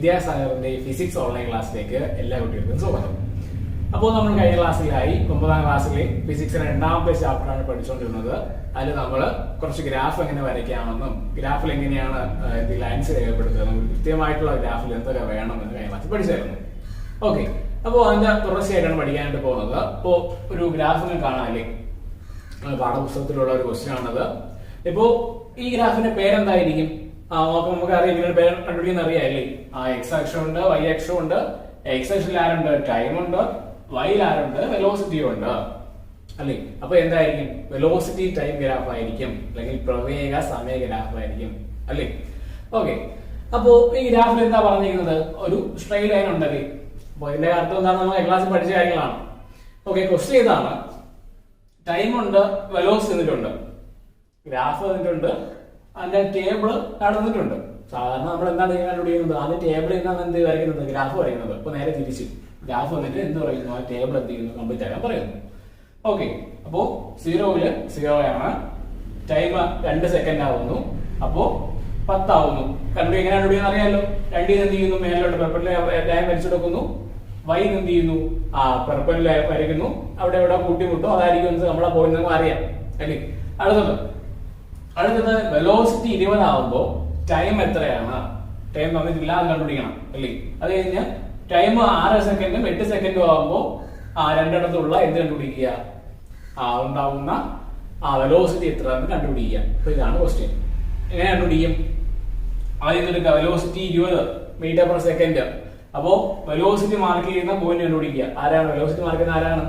വിദ്യാസാഗറിന്റെ physics online ക്ലാസ്സിലേക്ക് എല്ലാ കുട്ടികൾക്കും സ്വാഗതം. അപ്പോൾ നമ്മൾ കഴിഞ്ഞ ക്ലാസ്സിലായി 9ാം ക്ലാസ്സിലെ ഫിസിക്സിന്റെ 2ാമത്തെ ചാപ്റ്ററാണ് പഠിച്ചുകൊണ്ടിരുന്നത്. അതിൽ നമ്മൾ കുറച്ച് ഗ്രാഫ് എങ്ങനെ വരയ്ക്കാമെന്നും ഗ്രാഫിൽ എങ്ങനെയാണ് ലൈൻസ് രേഖപ്പെടുത്തുക, കൃത്യമായിട്ടുള്ള ഗ്രാഫിൽ എന്തൊക്കെ വേണമെന്ന് കഴിഞ്ഞ ക്ലാസ്സിൽ പഠിച്ചായിരുന്നു. ഓക്കെ, അപ്പോൾ അതിന്റെ തുടർച്ചയായിട്ടാണ് പഠിക്കാനായിട്ട് പോകുന്നത്. അപ്പോൾ ഒരു ഗ്രാഫിനെ കാണാല്ലേ, പാഠപുസ്തകത്തിലുള്ള ഒരു ക്വസ്റ്റ്യൻ ആണത്. ഇപ്പോ ഈ ഗ്രാഫിന്റെ പേരെന്തായിരിക്കും? നമുക്ക് അറിയാം, ഇങ്ങനെ പേര് കണ്ടുപിടിക്കുന്ന അറിയാല്ലേ. എക്സ് അക്ഷം ഉണ്ട്, വൈ അക്ഷം ഉണ്ട്. എക്സ് അക്ഷത്തിൽ ആരുണ്ട്? ടൈം ഉണ്ട്. വൈയിൽ ആരുണ്ട്? വെലോസിറ്റി ഉണ്ട് അല്ലേ. അപ്പൊ എന്തായിരിക്കും? വെലോസിറ്റി ടൈം ഗ്രാഫ് ആയിരിക്കും, അല്ലെങ്കിൽ പ്രവേഗ സമയ ഗ്രാഫ് ആയിരിക്കും അല്ലേ. ഓക്കെ, അപ്പോ ഈ ഗ്രാഫിൽ എന്താ പറഞ്ഞിരിക്കുന്നത്? ഒരു സ്ട്രെയിറ്റ് ലൈൻ ഉണ്ടല്ലേ. അപ്പൊ ഇതിന്റെ അർത്ഥം എന്താണ്? നമ്മൾ ക്ലാസ്സിൽ പഠിച്ച കാര്യങ്ങളാണ്. ഓക്കെ, ക്വസ്റ്റ്യൻ ഇതാണ്. ടൈം ഉണ്ട്, വെലോസിറ്റി തന്നിട്ടുണ്ട്, ഗ്രാഫ് തന്നിട്ടുണ്ട്, അതിന്റെ ടേബിൾ തന്നിട്ടുണ്ട്. സാധാരണ നമ്മൾ എന്താണ് കണ്ടുപിടിക്കുന്നത്? ആദ്യം ടേബിളിൽ നിന്നാണ് എന്ത് വരയ്ക്കുന്നത്? ഗ്രാഫ് വരയ്ക്കുന്നത്. അപ്പൊ നേരെ തിരിച്ച് ഗ്രാഫ് വന്നിട്ട് എന്ത് പറയുന്നു? ആ ടേബിൾ എന്ത് ചെയ്യുന്നു? കംപ്ലീറ്റ് ആക്കാൻ പറയുന്നു. ഓക്കെ, അപ്പോ 0 ആണ്, ടൈം 2 സെക്കൻഡ് ആവുന്നു, അപ്പോ 10 ആവുന്നു. കണ്ടു എങ്ങനെ കണ്ടുപിടിക്കാൻ അറിയാലോ. 2 എന്ത് ചെയ്യുന്നു? മേലോട്ട് പെർപെൻഡിക്കുലർ ലൈൻ വരച്ചെടുക്കുന്നു. വൈ എന്ത് ചെയ്യുന്നു? പെർപെൻഡിക്കുലർ വരയ്ക്കുന്നു. അവിടെ എവിടെ കൂട്ടിമുട്ടോ അതായിരിക്കും നമ്മളെ പോയിന്റ് നമുക്ക് അറിയാം അല്ലേ. അടുത്തത് വെലോസിറ്റി 20 ആവുമ്പോ ടൈം എത്രയാണ്? ടൈം തന്നിട്ടില്ല, അത് കണ്ടുപിടിക്കണം അല്ലേ. അത് കഴിഞ്ഞ് ടൈം 6 സെക്കൻഡും 8 സെക്കൻഡും ആവുമ്പോ രണ്ടിടത്തുള്ള എന്ത് കണ്ടുപിടിക്കുക? ഉണ്ടാവുന്ന വെലോസിറ്റി എത്ര എന്ന് കണ്ടുപിടിക്കുക. അപ്പൊ ഇതാണ് ക്വസ്റ്റ്യൻ. എങ്ങനെ കണ്ടുപിടിക്കും? ആദ്യം എടുക്കുക വെലോസിറ്റി 20 മീറ്റർ പെർ സെക്കൻഡ്. അപ്പോ വെലോസിറ്റി മാർക്ക് ചെയ്യുന്ന പോയിന്റ് കണ്ടുപിടിക്കുക. ആരാണ് വെലോസിറ്റി മാർക്ക് ചെയ്യുന്ന? ആരാണ്?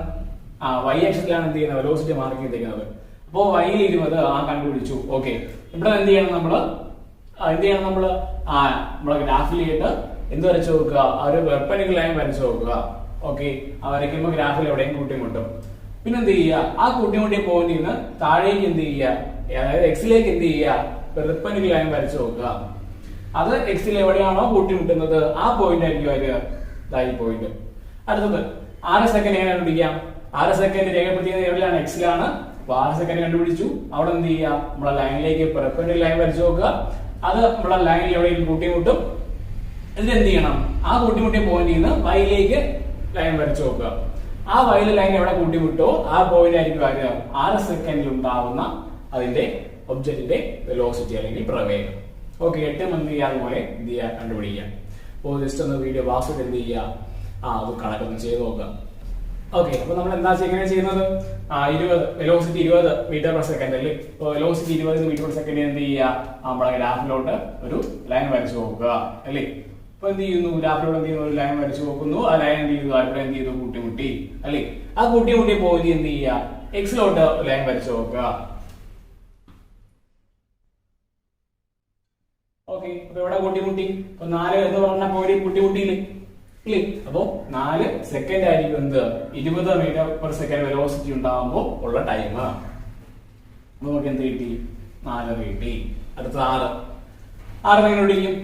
വൈ അക്ഷത്തിലാണ് എന്ത് ചെയ്യുന്നത്? വെലോസിറ്റി മാർക്ക് ചെയ്തിരിക്കുന്നത്. അപ്പോ വൈയിൽ 20 കണ്ടുപിടിച്ചു. ഓക്കെ, ഇവിടെ എന്ത് ചെയ്യണം? നമ്മള് നമ്മളെ ഗ്രാഫിലേക്ക് എന്ത് വരച്ചു നോക്കുക? ഒരു പെർപെൻഡിക്കുലർ ലൈൻ വരച്ചു നോക്കുക. ഓക്കെ, വരയ്ക്കുമ്പോൾ ഗ്രാഫിൽ എവിടെയും കൂട്ടിമുട്ടും. പിന്നെ എന്ത് ചെയ്യുക? ആ കൂട്ടിമുട്ടിയ പോയിന്റിൽ നിന്ന് താഴേക്ക് എന്ത് ചെയ്യുക? അതായത് എക്സിലേക്ക് എന്ത് ചെയ്യുക? പെർപെൻഡിക്കുലർ ലൈൻ വരച്ചു നോക്കുക. അത് എക്സിൽ എവിടെയാണോ കൂട്ടിമുട്ടുന്നത് ആ പോയിന്റ് ആയിരിക്കും വരിക. ഈ പോയിന്റ്. അടുത്തത് 6 സെക്കൻഡ് എങ്ങനെ കണ്ടുപിടിക്കാം? 6 സെക്കൻഡ് രേഖപ്പെടുത്തിയത് എവിടെയാണ്? എക്സിലാണ്. അപ്പൊ 6 സെക്കൻഡ് കണ്ടുപിടിച്ചു. അവിടെ എന്ത് ചെയ്യുക? നമ്മളെ ലൈനിലേക്ക് പെർപെൻഡിക്കുലർ ലൈൻ വരച്ചു നോക്കുക. അത് നമ്മളെ ലൈനിൽ എവിടെയെങ്കിലും കൂട്ടിമുട്ടും. ഇതിനെന്ത് ചെയ്യണം? ആ കൂട്ടിമുട്ടിയ പോയിന്റിൽ നിന്ന് വൈയിലേക്ക് ലൈൻ വരച്ചു നോക്കുക. ആ വൈയിലെ ലൈൻ എവിടെ കൂട്ടിമുട്ടോ ആ പോയിന്റ് ആയിരിക്കും വരിക. 6 സെക്കൻഡിൽ ഉണ്ടാവുന്ന അതിന്റെ ഒബ്ജക്റ്റിന്റെ വെലോസിറ്റി അല്ലെങ്കിൽ പ്രവേഗം. ഓക്കെ, 8 എന്ത് ചെയ്യുക? അതുപോലെ എന്ത് ചെയ്യുക? കണ്ടുപിടിക്കുക. അപ്പോൾ ജസ്റ്റ് ഒന്ന് വീഡിയോ പാസ്വേഡ് എന്ത് ചെയ്യുക? അത് കണക്കൊന്ന് ചെയ്ത് നോക്കുക. ഓക്കെ, അപ്പൊ നമ്മൾ എന്താ എങ്ങനെ ചെയ്യുന്നത്? 20 വെലോസിറ്റി 20 മീറ്റർ പെർ സെക്കൻഡ് അല്ലേ. ഇപ്പൊ വെലോസിറ്റി 20 മീറ്റർ പെർ സെക്കൻഡ് എന്ത് ചെയ്യുക? നമ്മളെ ഗ്രാഫിലോട്ട് ഒരു ലൈൻ വരച്ചു നോക്കുക അല്ലേ. അപ്പൊ എന്ത് ചെയ്യുന്നു? ഗ്രാഫിലോട്ട് എന്ത് ചെയ്യുന്നു? ഒരു ലൈൻ വരച്ചു നോക്കുന്നു. ആ ലൈൻ എന്ത് ചെയ്തു? ഇവിടെ എന്ത് ചെയ്തു? കൂട്ടിമുട്ടി അല്ലേ. ആ കൂട്ടിമുട്ടിയ പോയിന്റ് എന്ത് ചെയ്യുക? എക്സിലോട്ട് ലൈൻ വരച്ചു നോക്കുക. ഓക്കെ, അപ്പൊ ഇവിടെ കൂട്ടിമുട്ടി. അപ്പൊ 4 എന്ന് പറഞ്ഞ പോയിന്റ് കൂട്ടിമുട്ടിയില്ലേ ഇല്ലേ. അപ്പോ 4 സെക്കൻഡ് ആയിരിക്കും എന്ത്? 20 മീറ്റർ പെർ സെക്കൻഡ് വെലോസിറ്റി ഉണ്ടാകുമ്പോ ഉള്ള ടൈം. നമുക്ക് എന്ത് കിട്ടി? 4 കിട്ടി. അടുത്ത 6 എങ്ങനെ കണ്ടുപിടിക്കും?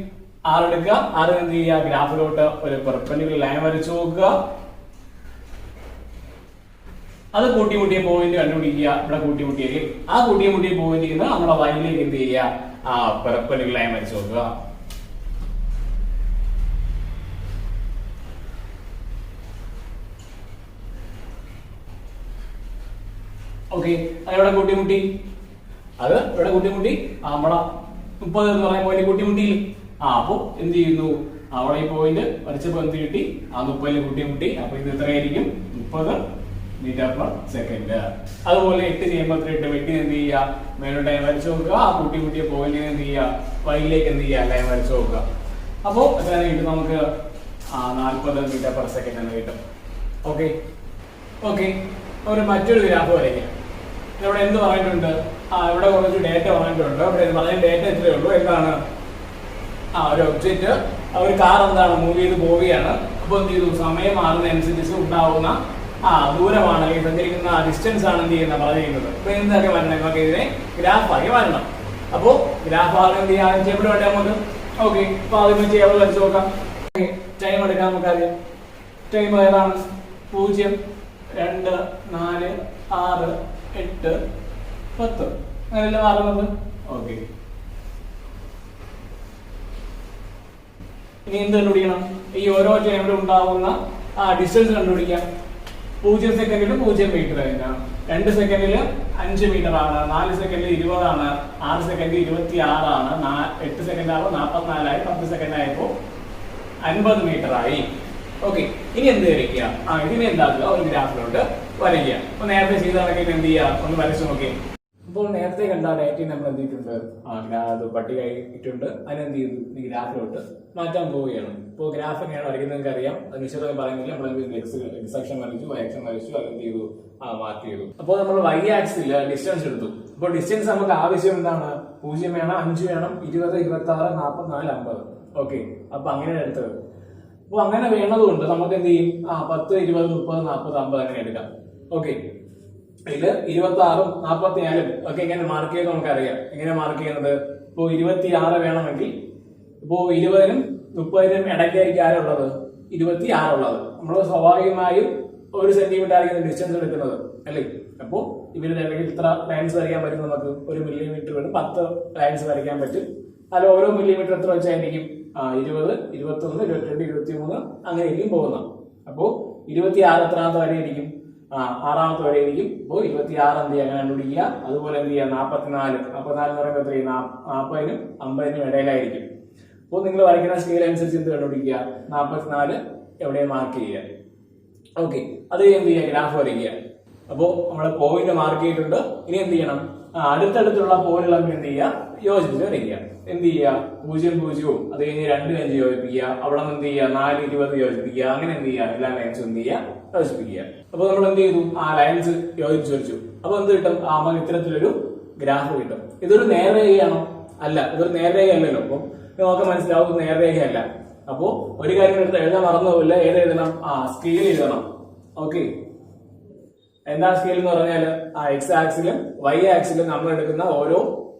6 എടുക്കുക. 6 എന്ത് ചെയ്യുക? ഗ്രാഫിലോട്ട് ഒരു പെർപെൻഡിക്കുലർ ലൈൻ വരച്ചു നോക്കുക. അത് കൂട്ടിമുട്ടിയ പോയിന്റ് കണ്ടുപിടിക്കുക. ഇവിടെ കൂട്ടിമുട്ടിയെങ്കിൽ ആ കൂട്ടിമുട്ടിയ പോയിന്റിൽ നിന്ന് നമ്മളെ വൈയിലേക്ക് എന്ത് ചെയ്യുക? പെർപെൻഡിക്കുലർ ലൈൻ വരച്ചു നോക്കുക. ഓക്കെ, അതെവിടെ കൂട്ടിമുട്ടി? നമ്മളെ 30 എന്ന് പറയുന്ന പോയിന്റ് കൂട്ടിമുട്ടിയില്ലേ. അപ്പൊ എന്ത് ചെയ്യുന്നു? അവിടെ ഈ പോയിന്റ് വരച്ചപ്പോ എന്ത് കിട്ടി? 30 കൂട്ടിമുട്ടി. അപ്പൊ ഇത് എത്രയായിരിക്കും? 30 മീറ്റർ പെർ സെക്കൻഡ്. അതുപോലെ 8 ചെയ്യുമ്പോൾ 8 എന്ത് ചെയ്യുക? മേലോട്ട് ലൈൻ വരച്ചു നോക്കുക. ആ കൂട്ടിമുട്ടിയ പോയിന്റിന് എന്ത് ചെയ്യുക? വൈയിലേക്ക് എന്ത് ചെയ്യുക? ലൈൻ വരച്ചു നോക്കുക. അപ്പോ എത്ര കിട്ടും? നമുക്ക് 40 മീറ്റർ പെർ സെക്കൻഡ് എന്ന് കിട്ടും. ഓക്കെ, ഒരു മറ്റൊരു ഗ്രാഫ് വരയ്ക്കാം. ഇവിടെ എന്ത് പറഞ്ഞിട്ടുണ്ട്? ഇവിടെ കുറച്ച് ഡേറ്റ പറഞ്ഞിട്ടുണ്ട്. ഇവിടെ പറഞ്ഞ ഡേറ്റ എത്രയേ ഉള്ളൂ? എന്താണ്? ഒരു ഒബ്ജക്റ്റ്, ഒരു കാർ എന്താണ് മൂവ് ചെയ്ത് പോവുകയാണ്. അപ്പൊ എന്ത് ചെയ്തു? സമയം മാറുന്നതനുസരിച്ച് ഉണ്ടാവുന്ന ദൂരമാണ് ഈ സഞ്ചരിക്കുന്ന ഡിസ്റ്റൻസ് ആണ് എന്ത് ചെയ്യുന്നത്? പറഞ്ഞിരിക്കുന്നത്. അപ്പൊ എന്തൊക്കെ വരണം? നമുക്ക് ഇതിനെ ഗ്രാഫാക്കി വരണം. അപ്പോ ഗ്രാഫ് ആദ്യം എന്ത് ചെയ്യാം? ടേബിൾ വേണ്ടേ നമുക്ക്. ഓക്കെ, അപ്പൊ ആദ്യം ടേബിൾ വരച്ച് നോക്കാം. ടൈം എടുക്കാം. നമുക്കറിയാം ടൈം ഏതാണ്? 0, 2, 4, 6, 8, 10 അങ്ങനെയല്ലേ മാറുന്നത്. ഓക്കെ, ഇനി എന്ത് കണ്ടുപിടിക്കണം? ഈ ഓരോ ടൈമിലും ഉണ്ടാവുന്ന ഡിസ്റ്റൻസ് കണ്ടുപിടിക്കാം. 0 സെക്കൻഡിൽ 0 മീറ്റർ തന്നെയാണ്, 2 സെക്കൻഡിൽ 5 മീറ്റർ ആണ്, 4 സെക്കൻഡിൽ 20 ആണ്, 6 സെക്കൻഡിൽ 26 ആണ്, 8 സെക്കൻഡ് ആകുമ്പോൾ 44 ആയി, 10 സെക്കൻഡ് ആയപ്പോ 50 മീറ്റർ ആയി. ഓക്കെ, ഇനി എന്ത് വരയ്ക്കുക? ഇതിനെ എന്താക്കുക? ഒരു ഗ്രാഫിലോട്ട് വരയ്ക്കുക. അപ്പൊ നേരത്തെ ചെയ്ത കണക്കിട്ട് എന്ത് ചെയ്യുക? ഒന്ന് വരച്ചു നോക്കി. അപ്പോൾ നേരത്തെ കണ്ട ഡാറ്റയും നമ്മൾ എന്ത് ചെയ്തിട്ടുണ്ട്? അത് പട്ടിക ഇട്ടുണ്ട്. അതിനെന്ത് ചെയ്തു? ഈ ഗ്രാഫിലോട്ട് മാറ്റാൻ പോവുകയാണ്. ഇപ്പോൾ ഗ്രാഫ് എങ്ങനെയാണ് വരയ്ക്കുന്നത് നിങ്ങൾക്ക് അറിയാം. അത് വിശദമായി പറയുന്നില്ല. നമ്മൾ എക്സ് ആക്ഷൻ വരച്ചു, വൈ ആക്ഷൻ വരച്ചു, അതെന്ത് ചെയ്തു? മാർക്ക് ചെയ്തു. അപ്പോൾ നമ്മൾ വൈ ആക്സിൽ ഡിസ്റ്റൻസ് എടുത്തു. അപ്പോൾ ഡിസ്റ്റൻസ് നമുക്ക് ആവശ്യം എന്താണ്? 0 വേണം, 5 വേണം, 20, 26, 44, 50. ഓക്കെ, അപ്പൊ അങ്ങനെ എടുത്തത്. അപ്പൊ അങ്ങനെ വേണ്ടതുകൊണ്ട് നമുക്ക് എന്ത് ചെയ്യും? 10, 20, 30, 40, 50 അങ്ങനെ എടുക്കാം. ഓക്കെ, ഇതില് 26ഉം 44ഉം ഒക്കെ എങ്ങനെ മാർക്ക് ചെയ്ത് നമുക്കറിയാം. എങ്ങനെ മാർക്ക് ചെയ്യുന്നത്? ഇപ്പോ 26 വേണമെങ്കിൽ ഇപ്പോ 20നും 30നും ഇടയ്ക്കായിരിക്കും ആരുള്ളത്? 26 ഉള്ളത്. നമ്മൾ സ്വാഭാവികമായും 1 സെന്റിമീറ്റർ ആയിരിക്കും ഡിസ്റ്റൻസ് എടുക്കുന്നത് അല്ലേ? അപ്പോ ഇവരുടെ ഇടയ്ക്ക് ഇത്ര ലൈൻസ് വരയ്ക്കാൻ പറ്റും. നമുക്ക് 1 മില്ലിമീറ്റർ വേണം 10 ലൈൻസ് വരയ്ക്കാൻ പറ്റും. അതിൽ ഓരോ മില്ലിമീറ്റർ എത്ര വെച്ചായിരിക്കും? 20, 21, 22, 23 അങ്ങനെയായിരിക്കും പോകുന്നത്. അപ്പോ 26 എത്രാമത്തെ വരെയായിരിക്കും? 6ാമത്തെ വരെയായിരിക്കും. അപ്പോ 26 എന്ത് ചെയ്യാൻ കണ്ടുപിടിക്കുക. അതുപോലെ എന്ത് ചെയ്യുക? 44 എന്ന് പറയുമ്പോൾ എത്രയും 40നും 50നും ഇടയിലായിരിക്കും. അപ്പോൾ നിങ്ങൾ വരയ്ക്കുന്ന സ്കെയിൽ അനുസരിച്ച് എന്ത് കണ്ടുപിടിക്കുക? 44 എവിടെ മാർക്ക് ചെയ്യുക. ഓക്കെ, അത് എന്ത് ചെയ്യുക? ഗ്രാഫ് വരയ്ക്കുക. അപ്പോ നമ്മള് പോയിന്റ് മാർക്ക് ചെയ്തിട്ടുണ്ട്. ഇനി എന്ത് ചെയ്യണം? അടുത്തടുത്തുള്ള പോയിന്റുകൾ എന്ത് ചെയ്യുക? യോജിപ്പിച്ച് വരയ്ക്കുക. എന്ത് ചെയ്യുക? 0, 0 അത് കഴിഞ്ഞ് 2, 5 യോജിപ്പിക്കുക. അവിടെ നിന്ന് എന്ത് ചെയ്യുക? 4, 20 യോജിപ്പിക്കുക. അങ്ങനെ എന്ത് ചെയ്യുക? എല്ലാ ലൈൻസും എന്ത് ചെയ്യുക? യോജിപ്പിക്കുക. അപ്പൊ നമ്മൾ എന്ത് ചെയ്തു? ലൈൻസ് യോജിച്ചു വെച്ചു. അപ്പൊ എന്ത് കിട്ടും? നമുക്ക് ഇത്തരത്തിലൊരു ഗ്രാഫ് കിട്ടും. ഇതൊരു നേർരേഖയാണോ? അല്ല, ഇതൊരു നേർരേഖ അല്ലല്ലോ. അപ്പൊ നമുക്ക് മനസ്സിലാവും നേർരേഖയല്ല. അപ്പോ ഒരു കാര്യം എടുത്ത് എഴുതാൻ മറന്നുപോകില്ല. ഏത് എഴുതണം? സ്കെയിൽ എഴുതണം. ഓക്കെ, എന്താ സ്കെയിൽ എന്ന് പറഞ്ഞാൽ എക്സ് ആക്സിലും വൈ ആക്സിലും നമ്മൾ എടുക്കുന്ന ഓരോ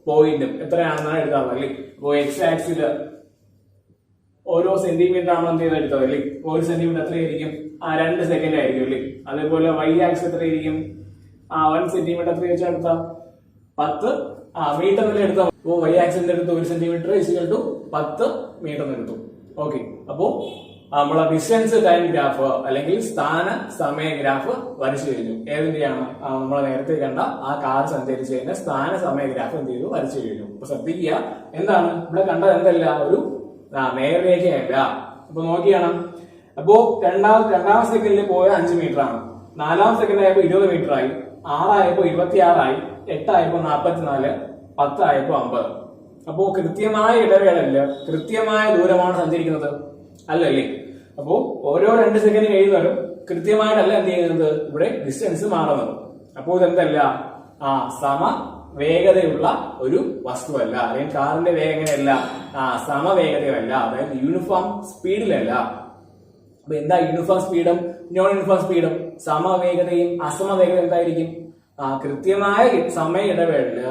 പോയിന്റും എത്രയാണെന്നാണ് എഴുതാറുള്ളത് അല്ലേ? അപ്പോ എക്സ് ആക്സില് ഓരോ സെന്റിമീറ്റർ ആണ് എന്ത് ചെയ്ത് എടുത്തത് അല്ലേ? 1 സെന്റിമീറ്റർ എത്രയായിരിക്കും? 2 സെക്കൻഡ് ആയിരിക്കും അല്ലേ? അതേപോലെ വൈ ആക്സിൽ എത്രയായിരിക്കും? 1 സെന്റിമീറ്റർ എത്ര വെച്ചാൽ എടുത്ത 10 മീറ്റർ തന്നെ എടുത്താൽ. അപ്പോ വൈ ആക്സിന്റെ അടുത്ത് 1 സെന്റിമീറ്റർ ഈക്വൽ ടു 10 മീറ്റർ എടുത്തു. ഓക്കെ, അപ്പോ നമ്മളെ ഡിസ്റ്റൻസ് ടൈം ഗ്രാഫ് അല്ലെങ്കിൽ സ്ഥാന സമയ ഗ്രാഫ് വരച്ചു കഴിഞ്ഞു. ഏതിന്റെയാണ്? നമ്മൾ നേരത്തെ കണ്ട കാർ സഞ്ചരിച്ചു കഴിഞ്ഞ സ്ഥാന സമയ ഗ്രാഫ് എന്ത് ചെയ്തു? വരച്ചു കഴിഞ്ഞു. അപ്പൊ ശ്രദ്ധിക്കുക, എന്താണ് ഇവിടെ കണ്ടത്? എന്തല്ല, ഒരു നേർരേഖയല്ല. അപ്പൊ നോക്കിയാണ്. അപ്പോ രണ്ടാം സെക്കൻഡിൽ പോയ 5 മീറ്റർ ആണ്. 4ാം സെക്കൻഡ് ആയപ്പോ 20 മീറ്റർ ആയി, 6 ആയപ്പോ 26 ആയി, 8 ആയപ്പോ 44, 10 ആയപ്പോ 50. അപ്പോ കൃത്യമായ ഇടവേളല്ല, കൃത്യമായ ദൂരമാണ് സഞ്ചരിക്കുന്നത് അല്ലല്ലേ? അപ്പോ ഓരോ 2 സെക്കൻഡ് കഴിയുന്നവരും കൃത്യമായിട്ടല്ല എന്ത് ചെയ്യുന്നത്? ഇവിടെ ഡിസ്റ്റൻസ് മാറുന്നത്. അപ്പോൾ ഇതെന്തല്ല? സമ വേഗതയുള്ള ഒരു വസ്തുവല്ല, അല്ലെങ്കിൽ കാറിന്റെ വേഗം എങ്ങനെയല്ല? സമവേഗതയല്ല, അതായത് യൂണിഫോം സ്പീഡിലല്ല. അപ്പൊ എന്താ യൂണിഫോം സ്പീഡും നോൺ യൂണിഫോം സ്പീഡും? സമവേഗതയും അസമവേഗതയും എന്തായിരിക്കും? കൃത്യമായ സമയ ഇടവേളയില്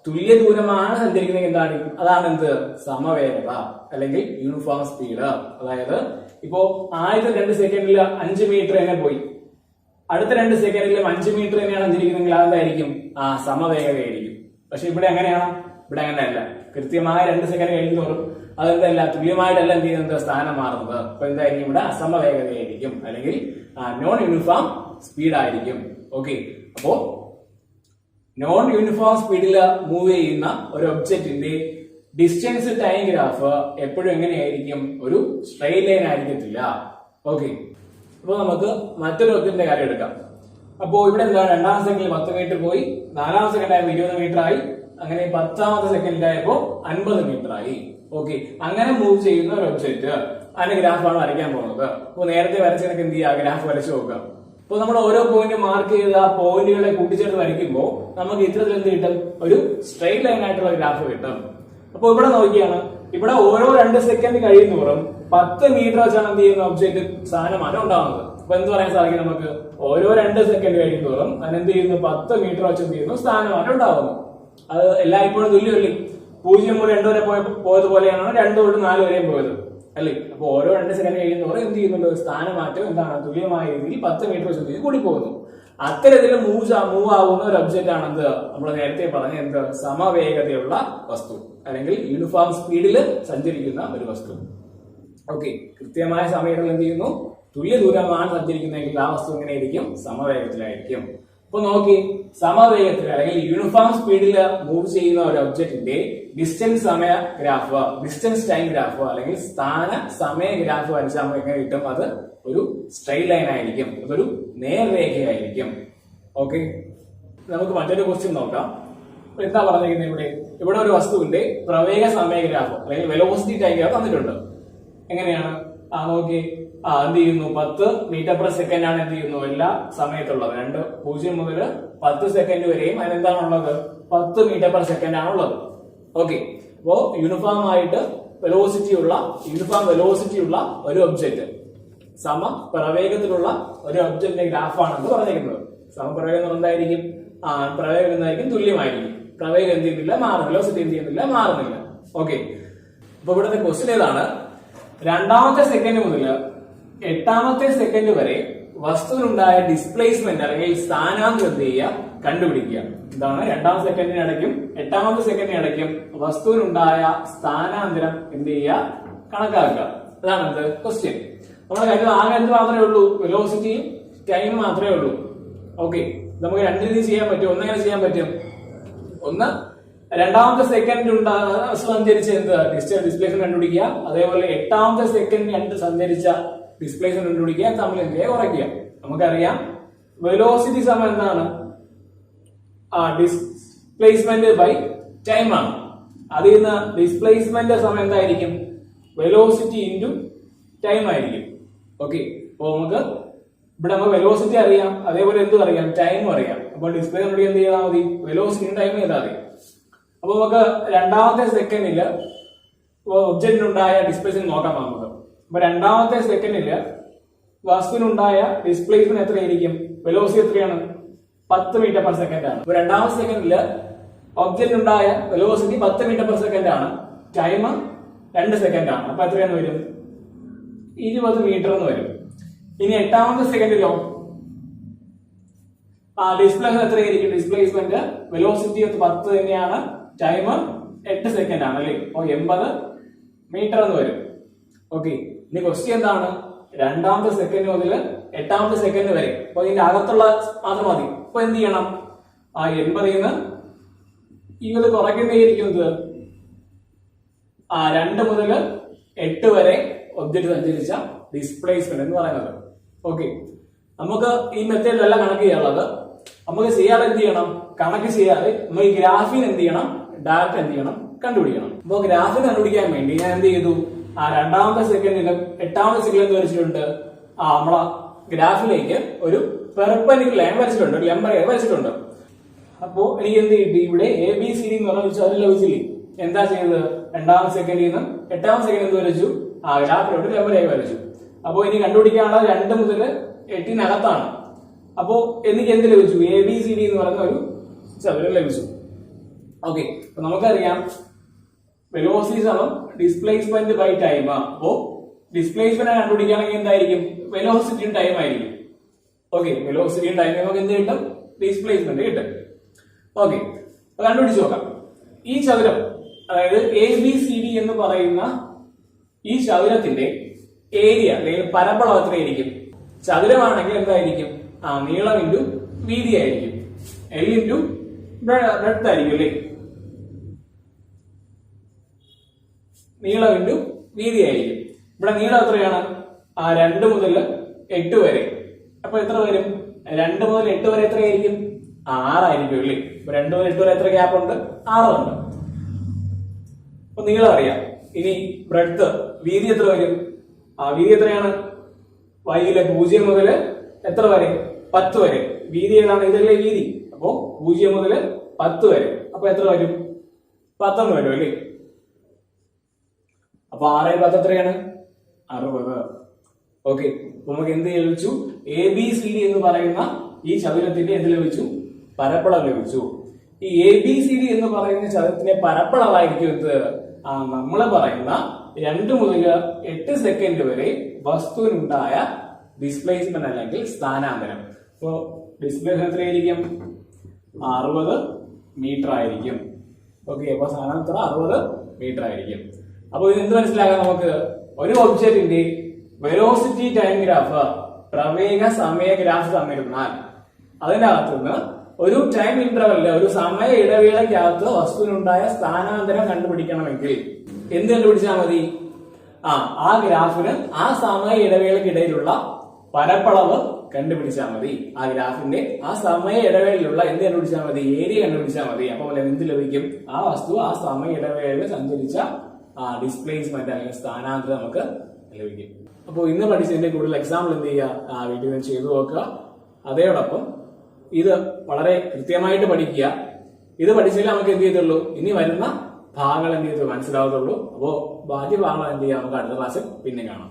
തുല്യ ദൂരമാണ് സഞ്ചരിക്കുന്നത്. എന്താണ്? അതാണ് എന്ത്? സമവേഗത അല്ലെങ്കിൽ യൂണിഫോം സ്പീഡ്. അതായത് ഇപ്പോ ആദ്യത്തെ 2 സെക്കൻഡിൽ 5 മീറ്റർ തന്നെ പോയി, അടുത്ത 2 സെക്കൻഡിലും 5 മീറ്റർ തന്നെയാണ് സഞ്ചരിക്കുന്നെങ്കിൽ അതെന്തായിരിക്കും? സമവേഗതയായിരിക്കും. പക്ഷെ ഇവിടെ എങ്ങനെയാണ്? ഇവിടെ അങ്ങനെയല്ല. കൃത്യമായ 2 സെക്കൻഡ് കഴിയുന്നതോറും അതെന്തല്ല, തുല്യമായിട്ടല്ല എന്ത് ചെയ്യുന്നത്? സ്ഥാനം മാറുന്നത്. അപ്പൊ എന്തായിരിക്കും? ഇവിടെ അസമവേഗതയായിരിക്കും അല്ലെങ്കിൽ നോൺ യൂണിഫോം സ്പീഡ് ആയിരിക്കും. ഓക്കെ, അപ്പോ നോൺ യൂണിഫോം സ്പീഡിൽ മൂവ് ചെയ്യുന്ന ഒരു ഒബ്ജക്റ്റിന്റെ ഡിസ്റ്റൻസ് ടൈം ഗ്രാഫ് എപ്പോഴും എങ്ങനെയായിരിക്കും? ഒരു സ്ട്രെയിറ്റ് ലൈൻ ആയിരിക്കത്തില്ല. ഓക്കെ, അപ്പൊ നമുക്ക് മറ്റൊരു ഒബ്ജക്റ്റിന്റെ കാര്യം എടുക്കാം. അപ്പോ ഇവിടെ എന്താണ്? 2ാം സെക്കൻഡിൽ 10 മീറ്റർ പോയി, 4ാം സെക്കൻഡ് ആയപ്പോ 20 മീറ്റർ ആയി, അങ്ങനെ 10ാമത്തെ സെക്കൻഡ് ആയപ്പോ 50 മീറ്റർ ആയി. ഓക്കെ, അങ്ങനെ മൂവ് ചെയ്യുന്ന ഒരു ഒബ്ജക്റ്റ് അതിന്റെ ഗ്രാഫാണ് വരയ്ക്കാൻ പോകുന്നത്. അപ്പൊ നേരത്തെ വരച്ചതൊക്കെ എന്ത് ചെയ്യുക? ഗ്രാഫ് വരച്ചു നോക്കാം. അപ്പൊ നമ്മൾ ഓരോ പോയിന്റ് മാർക്ക് ചെയ്ത് ആ പോയിന്റുകളെ കൂട്ടിച്ചേർത്ത് വരയ്ക്കുമ്പോൾ നമുക്ക് ഇത്തരത്തിൽ എന്ത് കിട്ടും? ഒരു സ്ട്രെയിറ്റ് ലൈൻ ആയിട്ടുള്ള ഗ്രാഫ് കിട്ടും. അപ്പൊ ഇവിടെ നോക്കിയാണ്, ഇവിടെ ഓരോ 2 സെക്കൻഡ് കഴിയുന്നോറും 10 മീറ്റർ വെച്ചാണ് എന്ത് ചെയ്യുന്ന ഒബ്ജക്റ്റ് സ്ഥാനമാറ്റം ഉണ്ടാകുന്നത്. അപ്പൊ എന്ത് പറയാൻ സാധിക്കും നമുക്ക്? ഓരോ 2 സെക്കൻഡ് കഴിയുന്നോറും അതിനെന്ത് ചെയ്യുന്നു? 10 മീറ്റർ വെച്ച് എന്ത് ചെയ്യുന്നു? സ്ഥാനമാറ്റം ഉണ്ടാകുന്നു. അത് എല്ലായ്പ്പോഴും തുല്യമല്ലേ? 0 മുതൽ 2 വരെ പോയതുപോലെയാണ് 2 തൊട്ട് 4 വരെയും പോയത് അല്ലേ? അപ്പൊ ഓരോ 2 സെക്കൻഡ് കഴിയുന്നവർ എന്ത് ചെയ്യുന്നുണ്ട്? സ്ഥാനമാറ്റം എന്താണ്? തുല്യമായ രീതിയിൽ 10 മീറ്റർ വെച്ച് കൂടി പോകുന്നു. അത്തരത്തിൽ മൂവ് ആവുന്ന ഒരു ഒബ്ജക്റ്റ് ആണ് എന്ത്? നമ്മൾ നേരത്തെ പറഞ്ഞ എന്ത്? സമവേഗതയുള്ള വസ്തു അല്ലെങ്കിൽ യൂണിഫോം സ്പീഡിൽ സഞ്ചരിക്കുന്ന ഒരു വസ്തു. ഓക്കെ, കൃത്യമായ സമയത്തിൽ എന്ത് ചെയ്യുന്നു, തുല്യ ദൂരമാണ് സഞ്ചരിക്കുന്നതെങ്കിൽ ആ വസ്തു എങ്ങനെയായിരിക്കും, സമവേഗത്തിലായിരിക്കും. അപ്പൊ നോക്കി, സമവേഗത്തിൽ അല്ലെങ്കിൽ യൂണിഫോം സ്പീഡിൽ മൂവ് ചെയ്യുന്ന ഒരു ഒബ്ജക്റ്റിന്റെ ഡിസ്റ്റൻസ് സമയ ഗ്രാഫ്, ഡിസ്റ്റൻസ് ടൈം ഗ്രാഫ് അല്ലെങ്കിൽ സ്ഥാന സമയ ഗ്രാഫ് വരച്ചാൽ നമുക്ക് എങ്ങനെ കിട്ടും, അത് ഒരു സ്ട്രെയിറ്റ് ലൈൻ ആയിരിക്കും, അതൊരു നേർരേഖയായിരിക്കും. ഓക്കെ, നമുക്ക് മറ്റൊരു ക്വസ്റ്റ്യൻ നോക്കാം. എന്താ പറഞ്ഞിരിക്കുന്നത് ഇവിടെ? ഇവിടെ ഒരു വസ്തുവിന്റെ പ്രവേഗ സമയ ഗ്രാഫ് അല്ലെങ്കിൽ വെലോസിറ്റി ടൈം ഗ്രാഫ് തന്നിട്ടുണ്ട്. എങ്ങനെയാണ്? നോക്കി, എന്ത് ചെയ്യുന്നു, 10 മീറ്റർ പെർ സെക്കൻഡ് ആണ് എന്ത് ചെയ്യുന്നു എല്ലാ സമയത്തുള്ളത്. 0 മുതൽ 10 സെക്കൻഡ് വരെയും അതിനെന്താണുള്ളത്, 10 മീറ്റർ പെർ സെക്കൻഡ് ആണുള്ളത്. ഓക്കെ, അപ്പോ യൂണിഫോം വെലോസിറ്റി ഉള്ള ഒരു ഒബ്ജക്റ്റ്, സമപ്രവേഗത്തിലുള്ള ഒരു ഒബ്ജക്റ്റിന്റെ ഗ്രാഫാണെന്ന് പറഞ്ഞിരിക്കുന്നത്. സമപ്രവേഗം എന്തായിരിക്കും? പ്രവേഗം എന്തായിരിക്കും? തുല്യമായിരിക്കും. പ്രവേഗം എന്ത് ചെയ്യുന്നില്ല, മാറുന്നില്ല. വെലോസിറ്റി എന്ത് ചെയ്യുന്നില്ല, മാറുന്നില്ല. ഓക്കെ, അപ്പൊ ഇവിടുത്തെ ക്വസ്റ്റ്യൻ ഏതാണ്? 2ാമത്തെ സെക്കൻഡ് മുതൽ 8ാമത്തെ സെക്കൻഡ് വരെ വസ്തുവിനുണ്ടായ ഡിസ്പ്ലേസ്മെന്റ് അല്ലെങ്കിൽ സ്ഥാനാന്തരം എന്ത് ചെയ്യുക, കണ്ടുപിടിക്കുക. ഇതാണ് 2ാം സെക്കൻഡിനിടയ്ക്കും 8ാമത്തെ സെക്കൻഡിനിടയ്ക്കും വസ്തുവിനുണ്ടായ സ്ഥാനാന്തരം എന്ത് ചെയ്യുക, കണക്കാക്കുക. അതാണ് എന്ത് ക്വസ്റ്റ്യൻ. നമ്മുടെ കാര്യം ആകെ എന്ത് മാത്രമേ ഉള്ളൂ, വെലോസിറ്റിയും ടൈം മാത്രമേ ഉള്ളൂ. ഓക്കെ, നമുക്ക് രണ്ട് രീതിയിൽ ചെയ്യാൻ പറ്റും. ഒന്നെങ്ങനെ ചെയ്യാൻ പറ്റും? ഒന്ന്, 2ാമത്തെ സെക്കൻഡ് സഞ്ചരിച്ച ഡിസ്പ്ലേസ്മെന്റ് കണ്ടുപിടിക്കുക. അതേപോലെ 8ാമത്തെ സെക്കൻഡ് സഞ്ചരിച്ച ഡിസ്പ്ലേസ്മെന്റ് കണ്ടുപിടിക്കുക. തമ്മിൽ എന്തിയെ കുറയ്ക്കുക. നമുക്കറിയാം വെലോസിറ്റി സമയം എന്താണ്, ഡിസ്പ്ലേസ്മെന്റ് ബൈ ടൈം ആണ്. അതിൽ നിന്ന് ഡിസ്പ്ലേസ്മെന്റ് സമയം എന്തായിരിക്കും, വെലോസിറ്റി ഇൻറ്റു ടൈം ആയിരിക്കും. ഓക്കെ, അപ്പൊ നമുക്ക് വെലോസിറ്റി അറിയാം, അതേപോലെ എന്തും അറിയാം, ടൈമും അറിയാം. അപ്പോൾ ഡിസ്പ്ലേസ്മെന്റ് എന്ത് ചെയ്താൽ മതി, വെലോസിറ്റി ടൈം ചെയ്താൽ മതി. അപ്പൊ നമുക്ക് 2ാമത്തെ സെക്കൻഡില് ഒബ്ജക്റ്റിനുണ്ടായ ഡിസ്പ്ലേസ്മെന്റ് നോക്കാം നമുക്ക്. അപ്പൊ 2ാമത്തെ സെക്കൻഡില് വസ്തുവിനുണ്ടായ ഡിസ്പ്ലേസ്മെന്റ് എത്രയായിരിക്കും, വെലോസിറ്റി എത്രയാണ്, 10 മീറ്റർ പെർ സെക്കൻഡ് ആണ്. അപ്പൊ 2ാമത്തെ സെക്കൻഡില് ഒബ്ജക്റ്റിനുണ്ടായ വെലോസിറ്റി 10 മീറ്റർ പെർ സെക്കൻഡ് ആണ്, ടൈം 2 സെക്കൻഡ് ആണ്. അപ്പൊ എത്രയാണ് വരും, 20 മീറ്റർ എന്ന് വരും. ഇനി 8ാമത്തെ സെക്കൻഡിലോ ഡിസ്പ്ലേസ്മെന്റ് എത്രയായിരിക്കും, ഡിസ്പ്ലേസ്മെന്റ് വെലോസിറ്റി 10 തന്നെയാണ്, ടൈം 8 സെക്കൻഡ് ആണ് അല്ലേ. അപ്പൊ 80 മീറ്റർ എന്ന് വരും. ഓക്കെ, ഇനി ക്വസ്റ്റ്യൻ എന്താണ്, 2ാമത്തെ സെക്കൻഡ് മുതൽ 8ാമത്തെ സെക്കൻഡ് വരെ. അപ്പൊ ഇതിന്റെ അകത്തുള്ള മാത്രം മതി. അപ്പൊ എന്ത് ചെയ്യണം, 80 നിന്ന് 20 കുറയ്ക്കുന്നതായിരിക്കുന്നത് 2 മുതൽ 8 വരെ ഒബ്ജക്ട് സഞ്ചരിച്ച ഡിസ്പ്ലേസ്മെന്റ് എന്ന് പറയുന്നത്. ഓക്കെ, നമുക്ക് ഈ മെത്തേഡിലല്ല കണക്ക് ചെയ്യാനുള്ളത്. നമുക്ക് ചെയ്യാതെ എന്ത് ചെയ്യണം, കണക്ക് ചെയ്യാതെ നമ്മൾ ഈ ഗ്രാഫിന് എന്ത് ചെയ്യണം, ഡാറ്റ എന്ത് ചെയ്യണം, കണ്ടുപിടിക്കണം. അപ്പൊ ഗ്രാഫിന് കണ്ടുപിടിക്കാൻ വേണ്ടി ഞാൻ എന്ത് ചെയ്തു, 2ാമത്തെ സെക്കൻഡിലും 8ാമത്തെ സെക്കൻഡിലും വരച്ചിട്ടുണ്ട്. നമ്മളെ ഗ്രാഫിലേക്ക് ഒരു പെർപെൻഡിക്കുലർ ലൈൻ വരച്ചിട്ടുണ്ട്, ഒരു ലംബ രേഖ വരച്ചിട്ടുണ്ട്. അപ്പോ എനിക്ക് എന്ത് കിട്ടി, ഇവിടെ ABCD എന്ന് പറഞ്ഞ അതിൽ ലഭിച്ചില്ലേ. എന്താ ചെയ്തത്, 2ാമത്തെ സെക്കൻഡിൽ നിന്ന് 8ാമത്തെ സെക്കൻഡ് എന്ത് വരച്ചു, ഗ്രാഫിലോട്ട് ലംബ രേഖ വരച്ചു. അപ്പോ ഇനി കണ്ടുപിടിക്കാനുള്ള 2 മുതൽ 8-നകത്താണ്. അപ്പോ എനിക്ക് എന്ത് ലഭിച്ചു, ABCD എന്ന് പറയുന്ന ഒരു ചതുരം ലഭിച്ചു. ഓക്കെ, അപ്പൊ നമുക്കറിയാം വെലോസിറ്റി സമം ഡിസ്പ്ലേസ്മെന്റ് ബൈ ടൈം. അപ്പോ ഡിസ്പ്ലേസ്മെന്റ് കണ്ടുപിടിക്കുകയാണെങ്കിൽ എന്തായിരിക്കും, വെലോസിറ്റിയും ടൈം ആയിരിക്കും. ഓക്കെ, വെലോസിറ്റിയും ടൈം നമുക്ക് എന്ത് കിട്ടും, ഡിസ്പ്ലേസ്മെന്റ് കിട്ടും. ഓക്കെ, കണ്ടുപിടിച്ച് നോക്കാം. ഈ ചതുരം, അതായത് ABCD എന്ന് പറയുന്ന ഈ ചതുരത്തിന്റെ ഏരിയ അല്ലെങ്കിൽ പരപ്പളവ് എത്രയായിരിക്കും, ചതുരമാണെങ്കിൽ എന്തായിരിക്കും, നീളം ഇൻറ്റു വീതി ആയിരിക്കും, L ഇൻറ്റു ബ്രെഡ്ത്ത് ആയിരിക്കും അല്ലേ. നീളം ഇൻറ്റു വീതി ആയിരിക്കും. ഇവിടെ നീളം എത്രയാണ്, 2 മുതൽ 8 വരെ. അപ്പൊ എത്ര വരും, 2 മുതൽ 8 വരെ എത്രയായിരിക്കും, 6 ആയിരിക്കും അല്ലേ. 2 മുതൽ 8 വരെ എത്ര ഗ്യാപ്പ് ഉണ്ട്, 6 ഉണ്ട്. അപ്പൊ നീളം അറിയാം. ഇനി ബ്രെഡ്ത്ത്, വീതി എത്ര വരും, വീതി എത്രയാണ്, വൈയിലെ 0 മുതൽ എത്ര വരെ, 10 വരെ. വീതി ഏതാണ്, ഇതല്ലേ വീതി. അപ്പോ 0 മുതൽ 10 വരെ. അപ്പൊ എത്ര വരും, 10 വരും അല്ലേ. അപ്പൊ 6×10 എത്രയാണ്, 60. ഓക്കെ, അപ്പൊ നമുക്ക് എന്ത് ലഭിച്ചു, ABCD എന്ന് പറയുന്ന ഈ ചതുരത്തിന്റെ എന്ത് ലഭിച്ചു, പരപ്പളവ് ലഭിച്ചു. ഈ ABCD എന്ന് പറയുന്ന ചതുരത്തിന്റെ പരപ്പളവായിരിക്കും എന്ത്, നമ്മൾ പറയുന്ന 2 മുതൽ 8 സെക്കൻഡ് വരെ വസ്തുവിനുണ്ടായ ഡിസ്പ്ലേസ്മെന്റ് അല്ലെങ്കിൽ സ്ഥാനാന്തരം. അപ്പോ ഡിസ്പ്ലേസ്മെന്റ് എത്രയായിരിക്കും, 60 മീറ്റർ ആയിരിക്കും. ഓക്കെ, അപ്പൊ സ്ഥാനാന്തരം 60 മീറ്റർ ആയിരിക്കും. അപ്പൊ ഇത് എന്ത് മനസ്സിലാക്കാം നമുക്ക്, ഒരു ഒബ്ജക്റ്റിന്റെ വെലോസിറ്റി ടൈം ഗ്രാഫ്, പ്രവേഗ സമയ ഗ്രാഫ് തന്നിരുന്നാൽ അതിനകത്തുനിന്ന് ഒരു ടൈം ഇന്റർവെല്ലില്, ഒരു സമയ ഇടവേളയ്ക്കകത്ത് വസ്തുവിനുണ്ടായ സ്ഥാനാന്തരം കണ്ടുപിടിക്കണമെങ്കിൽ എന്ത് കണ്ടുപിടിച്ചാൽ മതി? ആ ഗ്രാഫിന് ആ സമയ ഇടവേളയ്ക്കിടയിലുള്ള പരപ്പളവ് കണ്ടുപിടിച്ചാൽ മതി. ആ ഗ്രാഫിന്റെ ആ സമയ ഇടവേളയിലുള്ള എന്ത് കണ്ടുപിടിച്ചാൽ മതി? ഏരിയ കണ്ടുപിടിച്ചാൽ മതി. അപ്പോൾ എന്ത് ലഭിക്കും? ആ വസ്തു ആ സമയ ഇടവേളയിൽ സഞ്ചരിച്ച ഡിസ്പ്ലേസ്മെന്റ് അല്ലെങ്കിൽ സ്ഥാനാന്തരം നമുക്ക് ലഭിക്കും. അപ്പോൾ ഇന്ന് പഠിച്ചതിന്റെ കൂടുതൽ എക്സാമ്പിൾ എന്ത് ചെയ്യുക? വീട്ടിൽ നിന്ന് ചെയ്തു നോക്കുക. അതോടൊപ്പം ഇത് വളരെ കൃത്യമായിട്ട് പഠിക്കുക. ഇത് പഠിച്ചാലേ നമുക്ക് എന്ത് ചെയ്തുള്ളൂ, ഇനി വരുന്ന ഭാഗങ്ങൾ എന്ത് ചെയ്തു മനസ്സിലാവത്തുള്ളൂ. അപ്പോ ബാക്കി ഭാഗങ്ങൾ എന്ത് ചെയ്യാം നമുക്ക് അടുത്ത ക്ലാസ്സിൽ പിന്നെ കാണാം.